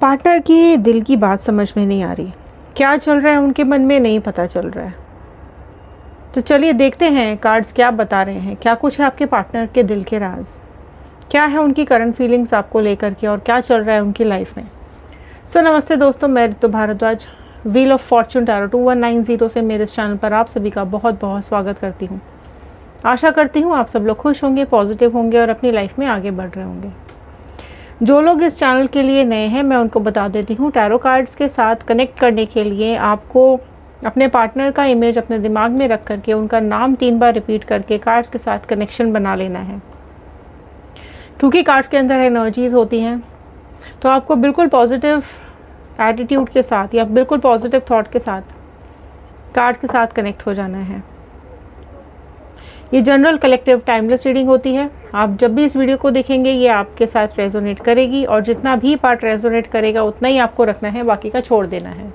Partner की दिल की बात समझ में नहीं आ रही, क्या चल रहा है उनके मन में नहीं पता चल रहा है। तो चलिए देखते हैं कार्ड्स क्या बता रहे हैं, क्या कुछ है आपके पार्टनर के दिल के राज, क्या है उनकी करंट फीलिंग्स आपको लेकर के और क्या चल रहा है उनकी लाइफ में। सो नमस्ते दोस्तों, मैं Ritu Bhardwaj wheel of fortune tarot 2190 से मेरे इस चैनल पर आप सभी का बहुत बहुत स्वागत करती हूँ। आशा करती हूँ आप सब लोग खुश होंगे, पॉजिटिव होंगे और अपनी लाइफ में आगे बढ़ रहे होंगे। जो लोग इस चैनल के लिए नए हैं मैं उनको बता देती हूँ, टैरो कार्ड्स के साथ कनेक्ट करने के लिए आपको अपने पार्टनर का इमेज अपने दिमाग में रख करके उनका नाम 3 बार रिपीट करके कार्ड्स के साथ कनेक्शन बना लेना है। क्योंकि कार्ड्स के अंदर एनर्जीज़ होती हैं, तो आपको बिल्कुल पॉजिटिव एटीट्यूड के साथ या बिल्कुल पॉजिटिव थॉट के साथ कार्ड के साथ कनेक्ट हो जाना है। ये जनरल कलेक्टिव टाइमलेस रीडिंग होती है। आप जब भी इस वीडियो को देखेंगे ये आपके साथ रेजोनेट करेगी और जितना भी पार्ट रेजोनेट करेगा उतना ही आपको रखना है, बाकी का छोड़ देना है।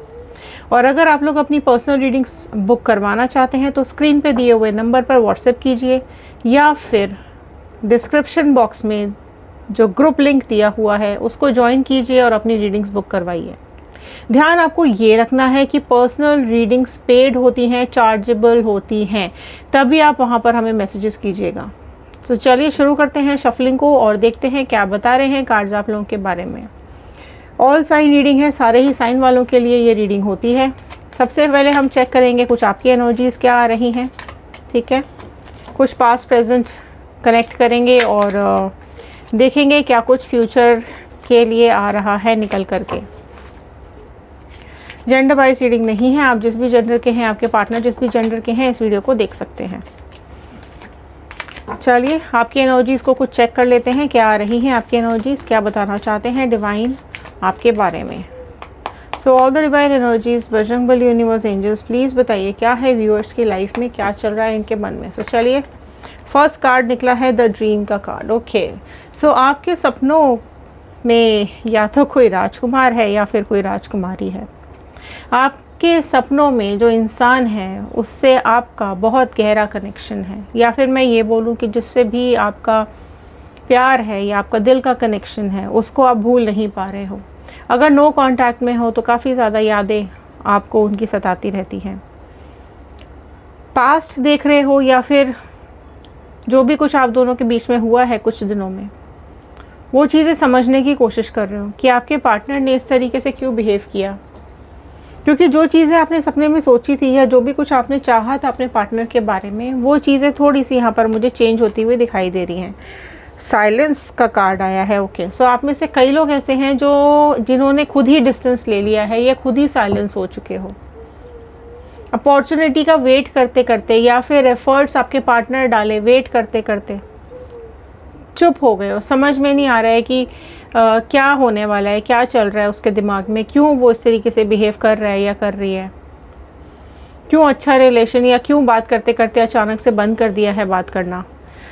और अगर आप लोग अपनी पर्सनल रीडिंग्स बुक करवाना चाहते हैं तो स्क्रीन पे दिए हुए नंबर पर व्हाट्सएप कीजिए या फिर डिस्क्रिप्शन बॉक्स में जो ग्रुप लिंक दिया हुआ है उसको ज्वाइन कीजिए और अपनी रीडिंग्स बुक करवाइए। ध्यान आपको ये रखना है कि पर्सनल रीडिंग्स पेड होती हैं, चार्जेबल होती हैं, तभी आप वहाँ पर हमें मैसेजेस कीजिएगा। तो चलिए शुरू करते हैं शफलिंग को और देखते हैं क्या बता रहे हैं कार्ड्स आप लोगों के बारे में। ऑल साइन रीडिंग है, सारे ही साइन वालों के लिए ये रीडिंग होती है। सबसे पहले हम चेक करेंगे कुछ आपकी एनर्जीज़ क्या आ रही हैं, ठीक है। कुछ पास्ट प्रेजेंट कनेक्ट करेंगे और देखेंगे क्या कुछ फ्यूचर के लिए आ रहा है निकल करके। जेंडर वाइज रीडिंग नहीं है, आप जिस भी जेंडर के हैं, आपके पार्टनर जिस भी जेंडर के हैं, इस वीडियो को देख सकते हैं। चलिए आपकी एनर्जीज़ को कुछ चेक कर लेते हैं, क्या आ रही हैं आपकी एनर्जीज़, क्या बताना चाहते हैं डिवाइन आपके बारे में। So all the divine energies, Bajrang Bali, universe, angels, please बताइए क्या है व्यूअर्स की लाइफ में, क्या चल रहा है इनके मन में। सो चलिए फर्स्ट कार्ड निकला है द ड्रीम का कार्ड। ओके, सो आपके सपनों में या तो कोई राजकुमार है या फिर कोई राजकुमारी है। आपके सपनों में जो इंसान है उससे आपका बहुत गहरा कनेक्शन है, या फिर मैं ये बोलूँ कि जिससे भी आपका प्यार है या आपका दिल का कनेक्शन है उसको आप भूल नहीं पा रहे हो। अगर नो कांटेक्ट में हो तो काफ़ी ज़्यादा यादें आपको उनकी सताती रहती हैं। पास्ट देख रहे हो या फिर जो भी कुछ आप दोनों के बीच में हुआ है कुछ दिनों में, वो चीज़ें समझने की कोशिश कर रहे हो कि आपके पार्टनर ने इस तरीके से क्यों बिहेव किया। क्योंकि जो चीज़ें आपने सपने में सोची थी या जो भी कुछ आपने चाहा था अपने पार्टनर के बारे में, वो चीज़ें थोड़ी सी यहाँ पर मुझे चेंज होती हुई दिखाई दे रही हैं। साइलेंस का कार्ड आया है। ओके, सो आप में से कई लोग ऐसे हैं जिन्होंने खुद ही डिस्टेंस ले लिया है या खुद ही साइलेंस हो चुके हो। अपॉर्चुनिटी का वेट करते करते या फिर एफर्ट्स आपके पार्टनर डाले, वेट करते करते चुप हो गए हो। समझ में नहीं आ रहा है कि क्या होने वाला है, क्या चल रहा है उसके दिमाग में, क्यों वो इस तरीके से बिहेव कर रहा है या कर रही है, क्यों अच्छा रिलेशन या क्यों बात करते करते अचानक से बंद कर दिया है बात करना।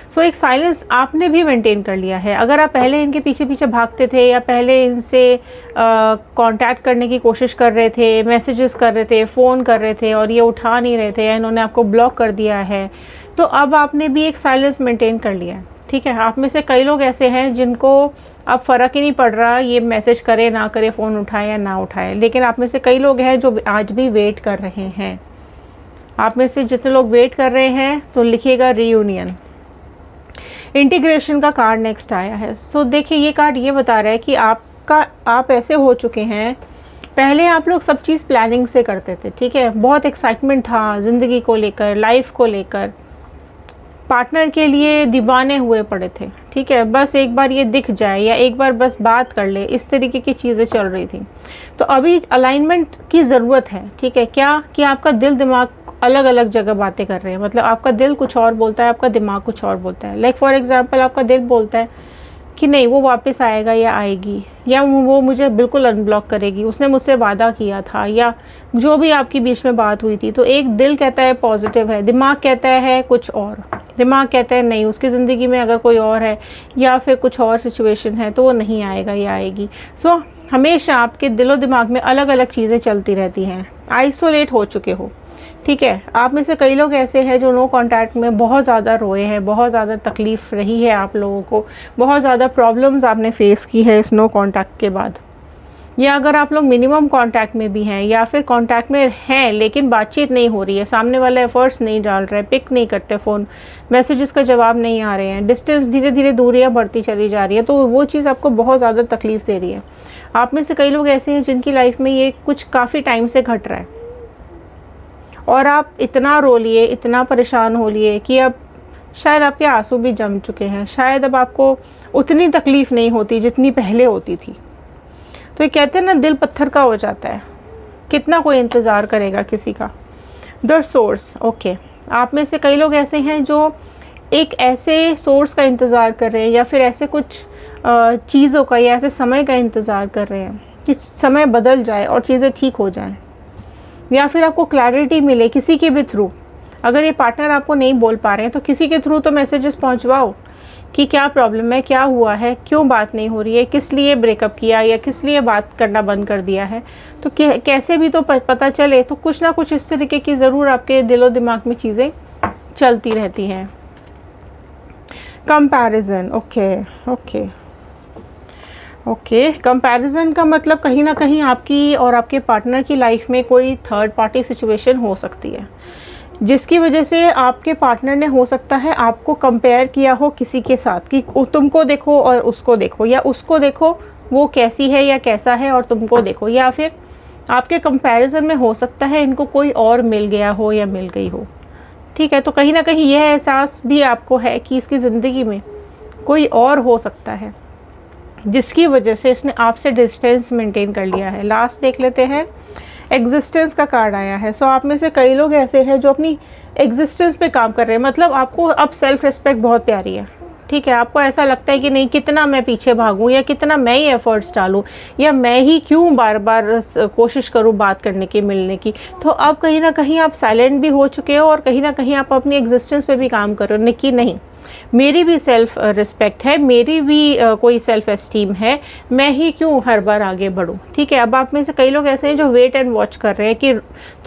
सो एक साइलेंस आपने भी मेंटेन कर लिया है। अगर आप पहले इनके पीछे पीछे भागते थे या पहले इनसे कांटेक्ट करने की कोशिश कर रहे थे, मैसेजेस कर रहे थे, फ़ोन कर रहे थे और ये उठा नहीं रहे थे या इन्होंने आपको ब्लॉक कर दिया है, तो अब आपने भी एक साइलेंस मेंटेन कर लिया है, ठीक है। आप में से कई लोग ऐसे हैं जिनको अब फ़र्क ही नहीं पड़ रहा ये मैसेज करे ना करे, फ़ोन उठाए या ना उठाए, लेकिन आप में से कई लोग हैं जो आज भी वेट कर रहे हैं। आप में से जितने लोग वेट कर रहे हैं तो लिखिएगा रीयूनियन। इंटीग्रेशन का कार्ड नेक्स्ट आया है। सो देखिए ये कार्ड ये बता रहा है कि आप ऐसे हो चुके हैं, पहले आप लोग सब चीज़ प्लानिंग से करते थे, ठीक है, बहुत एक्साइटमेंट था ज़िंदगी को लेकर, लाइफ को लेकर, पार्टनर के लिए दीवाने हुए पड़े थे, ठीक है, बस एक बार ये दिख जाए या एक बार बस बात कर ले, इस तरीके की चीज़ें चल रही थी। तो अभी अलाइनमेंट की ज़रूरत है, ठीक है। क्या कि आपका दिल दिमाग अलग अलग जगह बातें कर रहे हैं, मतलब आपका दिल कुछ और बोलता है, आपका दिमाग कुछ और बोलता है। लाइक फॉर एग्जांपल आपका दिल बोलता है कि नहीं वो वापस आएगा या आएगी, या वो मुझे बिल्कुल अनब्लॉक करेगी, उसने मुझसे वादा किया था, या जो भी आपके बीच में बात हुई थी। तो एक दिल कहता है पॉजिटिव है, दिमाग कहता है कुछ और, दिमाग कहता है नहीं उसकी ज़िंदगी में अगर कोई और है या फिर कुछ और सिचुएशन है तो वो नहीं आएगा या आएगी। सो हमेशा आपके दिलो दिमाग में अलग अलग चीज़ें चलती रहती हैं, आइसोलेट हो चुके हो, ठीक है। आप में से कई लोग ऐसे हैं जो नो कांटेक्ट में बहुत ज़्यादा रोए हैं, बहुत ज़्यादा तकलीफ़ रही है आप लोगों को, बहुत ज़्यादा प्रॉब्लम्स आपने फेस की है इस नो कांटेक्ट के बाद। या अगर आप लोग मिनिमम कांटेक्ट में भी हैं या फिर कांटेक्ट में हैं लेकिन बातचीत नहीं हो रही है, सामने वाला एफर्ट्स नहीं डाल रहा है, पिक नहीं करते फ़ोन, मैसेजेस का जवाब नहीं आ रहे हैं, डिस्टेंस धीरे धीरे दूरियां बढ़ती चली जा रही है, तो वो चीज़ आपको बहुत ज़्यादा तकलीफ़ दे रही है। आप में से कई लोग ऐसे हैं जिनकी लाइफ में ये कुछ काफ़ी टाइम से घट रहा है और आप इतना रो लिए, इतना परेशान हो लिए कि अब शायद आपके आंसू भी जम चुके हैं, शायद अब आपको उतनी तकलीफ़ नहीं होती जितनी पहले होती थी। तो ये कहते हैं ना, दिल पत्थर का हो जाता है, कितना कोई इंतज़ार करेगा किसी का। द सोर्स, ओके, आप में से कई लोग ऐसे हैं जो एक ऐसे सोर्स का इंतज़ार कर रहे हैं या फिर ऐसे कुछ चीज़ों का या ऐसे समय का इंतज़ार कर रहे हैं कि समय बदल जाए और चीज़ें ठीक हो जाएं, या फिर आपको क्लैरिटी मिले किसी के भी थ्रू। अगर ये पार्टनर आपको नहीं बोल पा रहे हैं तो किसी के थ्रू तो मैसेजेस पहुंचवाओ कि क्या प्रॉब्लम है, क्या हुआ है, क्यों बात नहीं हो रही है, किस लिए ब्रेकअप किया या किस लिए बात करना बंद कर दिया है। तो कैसे भी तो पता चले। तो कुछ ना कुछ इस तरीके की ज़रूर आपके दिलो दिमाग में चीज़ें चलती रहती हैं। कंपैरिजन, ओके, कंपैरिजन का मतलब कहीं ना कहीं आपकी और आपके पार्टनर की लाइफ में कोई थर्ड पार्टी सिचुएशन हो सकती है जिसकी वजह से आपके पार्टनर ने हो सकता है आपको कंपेयर किया हो किसी के साथ कि तुमको देखो और उसको देखो, या उसको देखो वो कैसी है या कैसा है और तुमको देखो, या फिर आपके कंपैरिजन में हो सकता है इनको कोई और मिल गया हो या मिल गई हो। ठीक है, तो कहीं ना कहीं यह एहसास भी आपको है कि इसकी ज़िंदगी में कोई और हो सकता है जिसकी वजह से इसने आपसे डिस्टेंस मेंटेन कर लिया है। लास्ट देख लेते हैं, एग्जिस्टेंस का कार्ड आया है। सो आप में से कई लोग ऐसे हैं जो अपनी एग्जिस्टेंस पे काम कर रहे हैं, मतलब आपको अब सेल्फ रिस्पेक्ट बहुत प्यारी है। ठीक है, आपको ऐसा लगता है कि नहीं, कितना मैं पीछे भागूं या कितना मैं ही एफर्ट्स डालूं या मैं ही क्यों बार बार कोशिश करूं बात करने की, मिलने की। तो अब कहीं ना कहीं आप साइलेंट भी हो चुके हो और कहीं ना कहीं आप अपनी एग्जिस्टेंस पे भी काम कर रहे हो कि नहीं, मेरी भी सेल्फ रिस्पेक्ट है, मेरी भी कोई सेल्फ एस्टीम है, मैं ही क्यों हर बार आगे बढ़ूं। ठीक है, अब आप में से कई लोग ऐसे हैं जो वेट एंड वॉच कर रहे हैं कि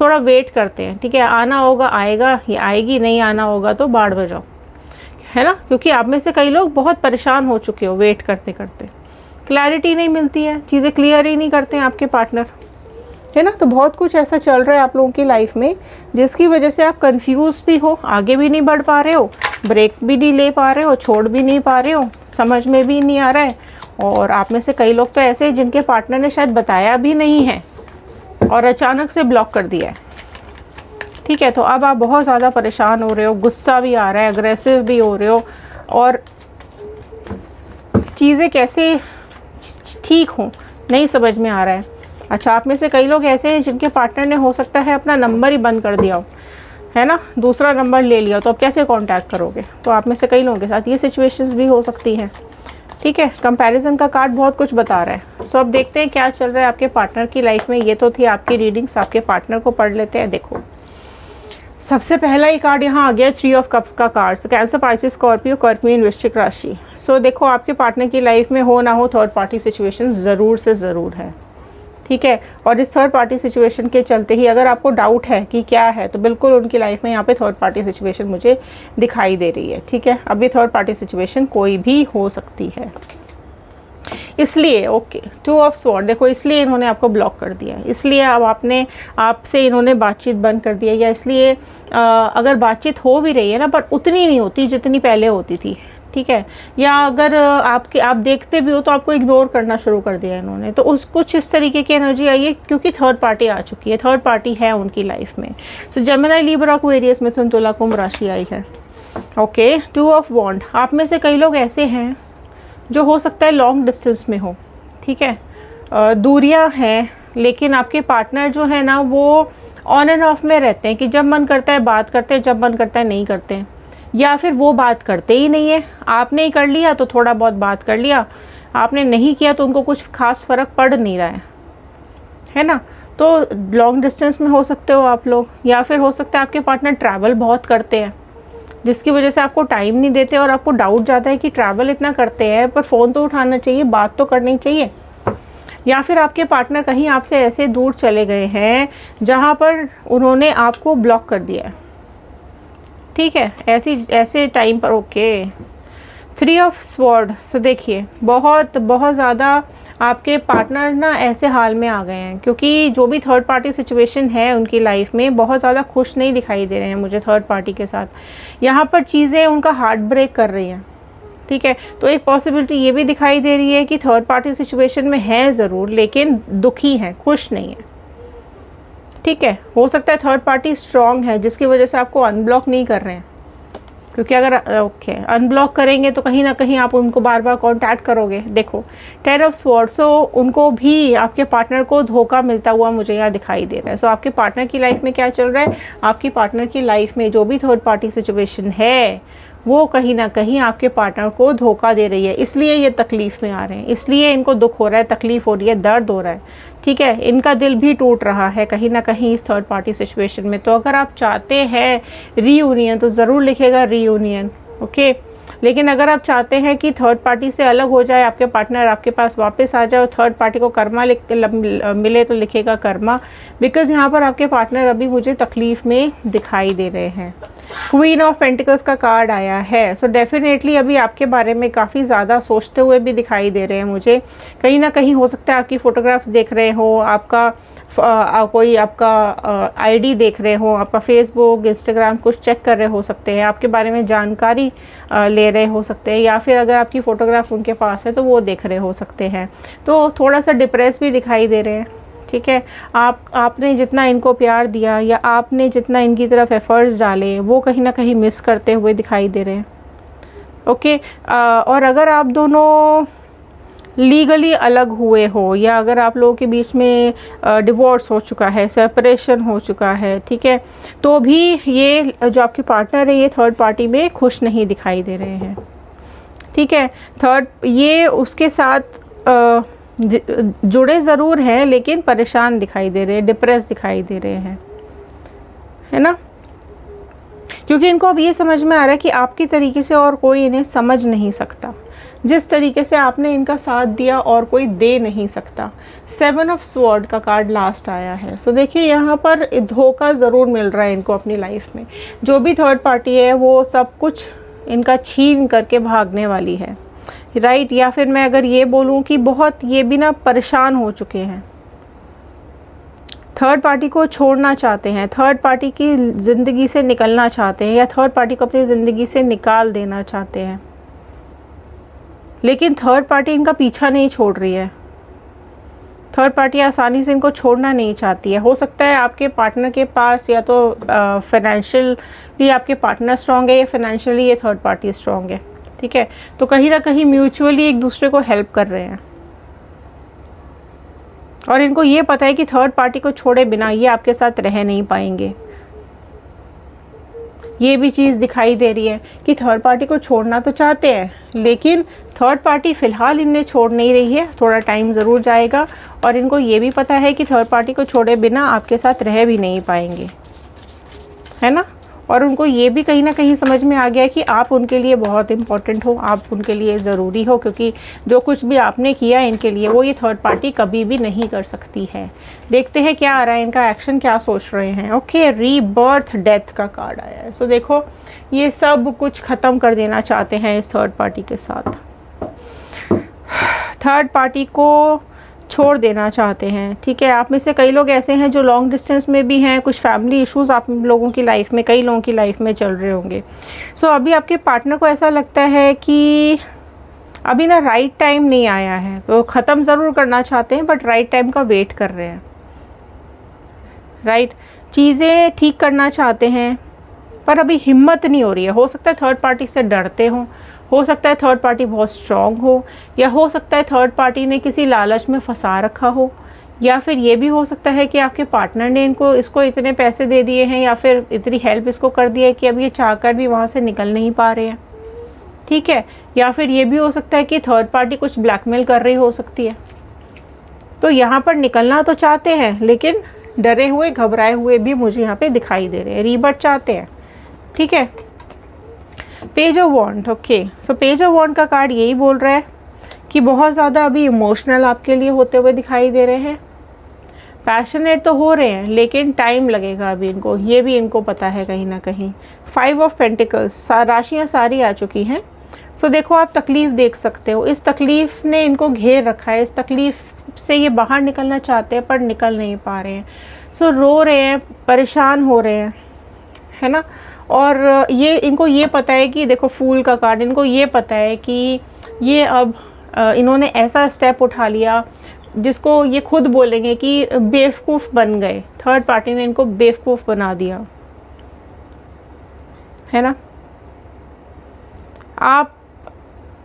थोड़ा वेट करते हैं। ठीक है, आना होगा आएगा या आएगी, नहीं आना होगा तो बाढ़ बजाओ, है ना। क्योंकि आप में से कई लोग बहुत परेशान हो चुके हो वेट करते करते, क्लैरिटी नहीं मिलती है, चीज़ें क्लियर ही नहीं करते हैं आपके पार्टनर, है ना। तो बहुत कुछ ऐसा चल रहा है आप लोगों की लाइफ में जिसकी वजह से आप कंफ्यूज भी हो, आगे भी नहीं बढ़ पा रहे हो, ब्रेक भी नहीं ले पा रहे हो, छोड़ भी नहीं पा रहे हो, समझ में भी नहीं आ रहा है। और आप में से कई लोग तो ऐसे हैं जिनके पार्टनर ने शायद बताया भी नहीं है और अचानक से ब्लॉक कर दिया है। ठीक है, तो अब आप बहुत ज़्यादा परेशान हो रहे हो, गुस्सा भी आ रहा है, अग्रेसिव भी हो रहे हो और चीज़ें कैसे ठीक हों नहीं समझ में आ रहा है। अच्छा, आप में से कई लोग ऐसे हैं जिनके पार्टनर ने हो सकता है अपना नंबर ही बंद कर दिया हो, है ना, दूसरा नंबर ले लिया, तो अब कैसे कांटेक्ट करोगे। तो आप में से कई लोगों के साथ ये सिचुएशंस भी हो सकती हैं। ठीक है, कंपैरिजन का कार्ड बहुत कुछ बता रहा है। सो अब देखते हैं क्या चल रहा है आपके पार्टनर की लाइफ में। ये तो थी आपकी रीडिंग्स, आपके पार्टनर को पढ़ लेते हैं। देखो, सबसे पहला ही कार्ड यहाँ आ गया, 3 ऑफ कप्स का कार्ड। सो कैंसर, पाइसेस, स्कॉर्पियो, कर्कमीन, वृश्चिक राशि। सो देखो, आपके पार्टनर की लाइफ में हो ना हो थर्ड पार्टी सिचुएशन ज़रूर से ज़रूर है। ठीक है, और इस थर्ड पार्टी सिचुएशन के चलते ही अगर आपको डाउट है कि क्या है, तो बिल्कुल उनकी लाइफ में यहाँ पे थर्ड पार्टी सिचुएशन मुझे दिखाई दे रही है। ठीक है, अब ये थर्ड पार्टी सिचुएशन कोई भी हो सकती है, इसलिए ओके, 2 ऑफ स्वॉर्ड, देखो इसलिए इन्होंने आपको ब्लॉक कर दिया, इसलिए अब आपसे इन्होंने बातचीत बंद कर दिया, या इसलिए अगर बातचीत हो भी रही है ना, पर उतनी नहीं होती जितनी पहले होती थी। ठीक है, या अगर आप देखते भी हो तो आपको इग्नोर करना शुरू कर दिया इन्होंने। तो कुछ इस तरीके की एनर्जी आई है क्योंकि थर्ड पार्टी आ चुकी है, थर्ड पार्टी है उनकी लाइफ में। सो जेमिनी, लिब्रा, एक्वेरियस, मिथुन, तुला, कुंभ राशि आई है। ओके, 2 ऑफ वॉन्ड, आप में से कई लोग ऐसे हैं जो हो सकता है लॉन्ग डिस्टेंस में हो। ठीक है, दूरियां हैं, लेकिन आपके पार्टनर जो है ना वो ऑन एंड ऑफ में रहते हैं कि जब मन करता है बात करते हैं, जब मन करता है नहीं करते हैं, या फिर वो बात करते ही नहीं है। आपने ही कर लिया तो थोड़ा बहुत बात कर लिया, आपने नहीं किया तो उनको कुछ खास फ़र्क पड़ नहीं रहा है ना। तो लॉन्ग डिस्टेंस में हो सकते हो आप लोग, या फिर हो सकता है आपके पार्टनर ट्रैवल बहुत करते हैं जिसकी वजह से आपको टाइम नहीं देते और आपको डाउट जाता है कि ट्रैवल इतना करते हैं पर फ़ोन तो उठाना चाहिए, बात तो करनी चाहिए। या फिर आपके पार्टनर कहीं आपसे ऐसे दूर चले गए हैं जहाँ पर उन्होंने आपको ब्लॉक कर दिया है। ठीक है, ऐसे टाइम पर ओके, 3 ऑफ स्वॉर्ड। सो देखिए बहुत बहुत ज़्यादा आपके पार्टनर ना ऐसे हाल में आ गए हैं, क्योंकि जो भी थर्ड पार्टी सिचुएशन है उनकी लाइफ में बहुत ज़्यादा खुश नहीं दिखाई दे रहे हैं मुझे थर्ड पार्टी के साथ। यहाँ पर चीज़ें उनका हार्ट ब्रेक कर रही हैं, ठीक है। तो एक पॉसिबिलिटी ये भी दिखाई दे रही है कि थर्ड पार्टी सिचुएशन में है ज़रूर, लेकिन दुखी हैं, खुश नहीं है, ठीक है। हो सकता है थर्ड पार्टी स्ट्रॉन्ग है जिसकी वजह से आपको अनब्लॉक नहीं कर रहे हैं, क्योंकि अगर अनब्लॉक करेंगे तो कहीं ना कहीं आप उनको बार बार कांटेक्ट करोगे। देखो 10 ऑफ स्वॉर्ड, सो उनको भी आपके पार्टनर को धोखा मिलता हुआ मुझे यहाँ दिखाई दे रहा है। सो आपके पार्टनर की लाइफ में क्या चल रहा है, आपकी पार्टनर की लाइफ में जो भी थर्ड पार्टी सिचुएशन है वो कहीं ना कहीं आपके पार्टनर को धोखा दे रही है, इसलिए ये तकलीफ़ में आ रहे हैं, इसलिए इनको दुख हो रहा है, तकलीफ़ हो रही है, दर्द हो रहा है, ठीक है। इनका दिल भी टूट रहा है कहीं ना कहीं इस थर्ड पार्टी सिचुएशन में। तो अगर आप चाहते हैं रीयूनियन तो ज़रूर लिखेगा रीयूनियन, ओके। लेकिन अगर आप चाहते हैं कि थर्ड पार्टी से अलग हो जाए आपके पार्टनर, आपके पास वापस आ जाए और थर्ड पार्टी को कर्मा मिले तो लिखेगा कर्मा, बिकॉज़ यहाँ पर आपके पार्टनर अभी मुझे तकलीफ़ में दिखाई दे रहे हैं। क्वीन ऑफ पेंटिकल्स का कार्ड आया है, सो डेफिनेटली अभी आपके बारे में काफ़ी ज़्यादा सोचते हुए भी दिखाई दे रहे हैं मुझे। कहीं ना कहीं हो सकता है आपकी फ़ोटोग्राफ्स देख रहे हो, आपका कोई आपका आईडी देख रहे हो, आपका फेसबुक इंस्टाग्राम कुछ चेक कर रहे हो सकते हैं, आपके बारे में जानकारी ले रहे हो सकते हैं, या फिर अगर आपकी फ़ोटोग्राफ उनके पास है तो वो देख रहे हो सकते हैं। तो थोड़ा सा डिप्रेस भी दिखाई दे रहे हैं, ठीक है। आपने जितना इनको प्यार दिया या आपने जितना इनकी तरफ एफर्ट्स डाले वो कहीं ना कहीं मिस करते हुए दिखाई दे रहे हैं, ओके। और अगर आप दोनों लीगली अलग हुए हो या अगर आप लोगों के बीच में डिवोर्स हो चुका है, सेपरेशन हो चुका है, ठीक है, तो भी ये जो आपके पार्टनर है ये थर्ड पार्टी में खुश नहीं दिखाई दे रहे हैं, ठीक है। थर्ड ये उसके साथ जुड़े ज़रूर हैं लेकिन परेशान दिखाई दे रहे हैं, डिप्रेस दिखाई दे रहे हैं, है ना। क्योंकि इनको अब ये समझ में आ रहा है कि आपकी तरीके से और कोई इन्हें समझ नहीं सकता, जिस तरीके से आपने इनका साथ दिया और कोई दे नहीं सकता। 7 ऑफ स्वॉर्ड का कार्ड लास्ट आया है। सो देखिए यहाँ पर धोखा ज़रूर मिल रहा है इनको अपनी लाइफ में। जो भी थर्ड पार्टी है वो सब कुछ इनका छीन करके भागने वाली है, राइट। या फिर मैं अगर ये बोलूँ कि बहुत ये भी ना परेशान हो चुके हैं, थर्ड पार्टी को छोड़ना चाहते हैं, थर्ड पार्टी की ज़िंदगी से निकलना चाहते हैं या थर्ड पार्टी को अपनी ज़िंदगी से निकाल देना चाहते हैं, लेकिन थर्ड पार्टी इनका पीछा नहीं छोड़ रही है। थर्ड पार्टी आसानी से इनको छोड़ना नहीं चाहती है। हो सकता है आपके पार्टनर के पास या तो फाइनेंशियली आपके पार्टनर स्ट्रॉन्ग है या फाइनेंशियली ये थर्ड पार्टी स्ट्रॉन्ग है, ठीक है। तो कहीं ना कहीं म्यूचुअली एक दूसरे को हेल्प कर रहे हैं और इनको ये पता है कि थर्ड पार्टी को छोड़े बिना ये आपके साथ रह नहीं पाएंगे। ये भी चीज़ दिखाई दे रही है कि थर्ड पार्टी को छोड़ना तो चाहते हैं लेकिन थर्ड पार्टी फ़िलहाल इन्हें छोड़ नहीं रही है, थोड़ा टाइम ज़रूर जाएगा। और इनको ये भी पता है कि थर्ड पार्टी को छोड़े बिना आपके साथ रह भी नहीं पाएंगे, है ना। और उनको ये भी कहीं ना कहीं समझ में आ गया कि आप उनके लिए बहुत इम्पोर्टेंट हो, आप उनके लिए ज़रूरी हो, क्योंकि जो कुछ भी आपने किया इनके लिए वो ये थर्ड पार्टी कभी भी नहीं कर सकती है। देखते हैं क्या आ रहा है, इनका एक्शन क्या सोच रहे हैं। ओके, रीबर्थ डेथ का कार्ड आया है। सो देखो ये सब कुछ ख़त्म कर देना चाहते हैं इस थर्ड पार्टी के साथ, थर्ड पार्टी को छोड़ देना चाहते हैं, ठीक है। आप में से कई लोग ऐसे हैं जो लॉन्ग डिस्टेंस में भी हैं, कुछ फैमिली इश्यूज़ आप लोगों की लाइफ में, कई लोगों की लाइफ में चल रहे होंगे। सो अभी आपके पार्टनर को ऐसा लगता है कि अभी ना राइट टाइम नहीं आया है, तो ख़त्म ज़रूर करना चाहते हैं बट राइट टाइम का वेट कर रहे हैं, राइट। चीज़ें ठीक करना चाहते हैं पर अभी हिम्मत नहीं हो रही है। हो सकता है थर्ड पार्टी से डरते हों, हो सकता है थर्ड पार्टी बहुत स्ट्रॉन्ग हो, या हो सकता है थर्ड पार्टी ने किसी लालच में फंसा रखा हो, या फिर ये भी हो सकता है कि आपके पार्टनर ने इसको इतने पैसे दे दिए हैं या फिर इतनी हेल्प इसको कर दी है कि अब ये चाहकर भी वहाँ से निकल नहीं पा रहे हैं, ठीक है। या फिर ये भी हो सकता है कि थर्ड पार्टी कुछ ब्लैकमेल कर रही हो सकती है। तो यहाँ पर निकलना तो चाहते हैं लेकिन डरे हुए, घबराए हुए भी मुझे यहाँ पे दिखाई दे रहे हैं। रीबर्थ चाहते हैं, ठीक है। Page of wand, okay. So page of wand का कार्ड यही बोल रहा है कि बहुत ज़्यादा अभी इमोशनल आपके लिए होते हुए दिखाई दे रहे हैं, पैशनेट तो हो रहे हैं लेकिन टाइम लगेगा अभी इनको, ये भी इनको पता है कहीं ना कहीं। 5 ऑफ पेंटिकल्स, राशियाँ सारी आ चुकी हैं। सो देखो आप तकलीफ़ देख सकते हो, इस तकलीफ़ ने इनको घेर रखा है, इस तकलीफ़ से ये बाहर निकलना चाहते हैं पर निकल नहीं पा रहे हैं। सो रो रहे हैं, परेशान हो रहे हैं, है ना। और ये इनको ये पता है कि देखो फूल का कार्ड, इनको ये पता है कि ये अब इन्होंने ऐसा स्टेप उठा लिया जिसको ये खुद बोलेंगे कि बेवकूफ़ बन गए, थर्ड पार्टी ने इनको बेवकूफ़ बना दिया, है ना।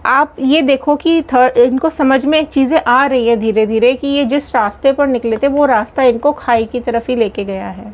आप ये देखो कि इनको समझ में चीज़ें आ रही है धीरे धीरे कि ये जिस रास्ते पर निकले थे वो रास्ता इनको खाई की तरफ ही लेके गया है,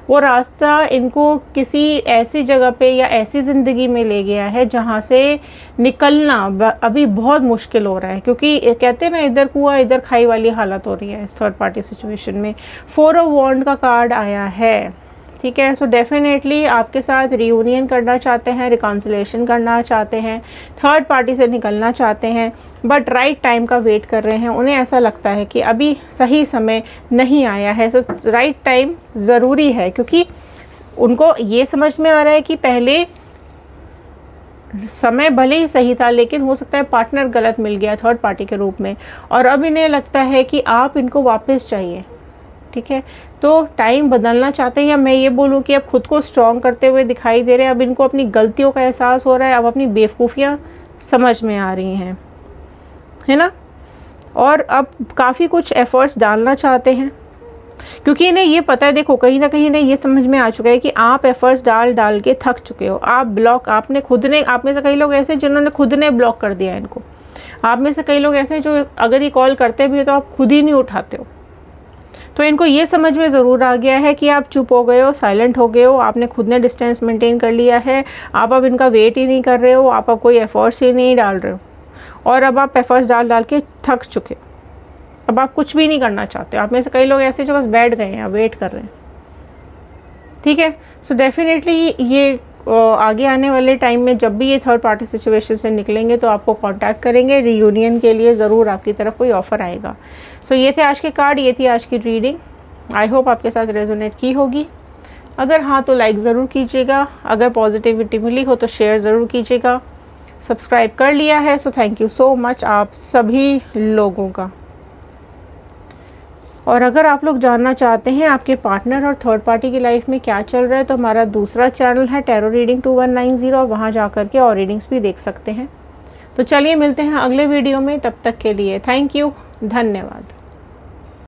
वो रास्ता इनको किसी ऐसी जगह पे या ऐसी ज़िंदगी में ले गया है जहाँ से निकलना अभी बहुत मुश्किल हो रहा है, क्योंकि कहते हैं ना इधर कुआं इधर खाई वाली हालत हो रही है इस थर्ड पार्टी सिचुएशन में। 4 ऑफ वॉन्ड का कार्ड आया है, ठीक है। सो डेफिनेटली आपके साथ रियूनियन करना चाहते हैं, रिकॉन्सिलेशन करना चाहते हैं, थर्ड पार्टी से निकलना चाहते हैं, बट राइट टाइम का वेट कर रहे हैं। उन्हें ऐसा लगता है कि अभी सही समय नहीं आया है। सो राइट टाइम ज़रूरी है, क्योंकि उनको ये समझ में आ रहा है कि पहले समय भले ही सही था लेकिन हो सकता है पार्टनर गलत मिल गया थर्ड पार्टी के रूप में, और अब इन्हें लगता है कि आप इनको वापस चाहिए, ठीक है। तो टाइम बदलना चाहते हैं, या मैं ये बोलूँ कि अब खुद को स्ट्रॉन्ग करते हुए दिखाई दे रहे हैं। अब इनको अपनी गलतियों का एहसास हो रहा है, अब अपनी बेवकूफ़ियाँ समझ में आ रही हैं, है ना। और अब काफ़ी कुछ एफ़र्ट्स डालना चाहते हैं, क्योंकि इन्हें ये पता है, देखो कहीं ना कहीं इन्हें ये समझ में आ चुका है कि आप एफ़र्ट्स डाल डाल के थक चुके हो। आप ब्लॉक आपने खुद ने, आप में से कई लोग ऐसे जिन्होंने खुद ने ब्लॉक कर दिया इनको। आप में से कई लोग ऐसे जो अगर ये कॉल करते भी हो तो आप खुद ही नहीं उठाते हो। तो इनको ये समझ में ज़रूर आ गया है कि आप चुप हो गए हो, साइलेंट हो गए हो, आपने खुद ने डिस्टेंस मेंटेन कर लिया है, आप अब इनका वेट ही नहीं कर रहे हो, आप अब कोई एफ़र्ट्स ही नहीं डाल रहे हो, और अब आप एफ़र्ट्स डाल डाल के थक चुके, अब आप कुछ भी नहीं करना चाहते हो। आप में से कई लोग ऐसे जो बस बैठ गए हैं, वेट कर रहे हैं, ठीक है। सो डेफिनेटली ये आगे आने वाले टाइम में जब भी ये थर्ड पार्टी सिचुएशन से निकलेंगे तो आपको कांटेक्ट करेंगे, रियूनियन के लिए ज़रूर आपकी तरफ कोई ऑफ़र आएगा। सो ये थे आज के कार्ड, ये थी आज की रीडिंग। आई होप आपके साथ रेजोनेट की होगी। अगर हाँ तो लाइक ज़रूर कीजिएगा, अगर पॉजिटिविटी मिली हो तो शेयर ज़रूर कीजिएगा। सब्सक्राइब कर लिया है so thank you so much आप सभी लोगों का। और अगर आप लोग जानना चाहते हैं आपके पार्टनर और थर्ड पार्टी की लाइफ में क्या चल रहा है तो हमारा दूसरा चैनल है टैरो रीडिंग 2190, और वहाँ जा कर के और रीडिंग्स भी देख सकते हैं। तो चलिए मिलते हैं अगले वीडियो में, तब तक के लिए थैंक यू, धन्यवाद।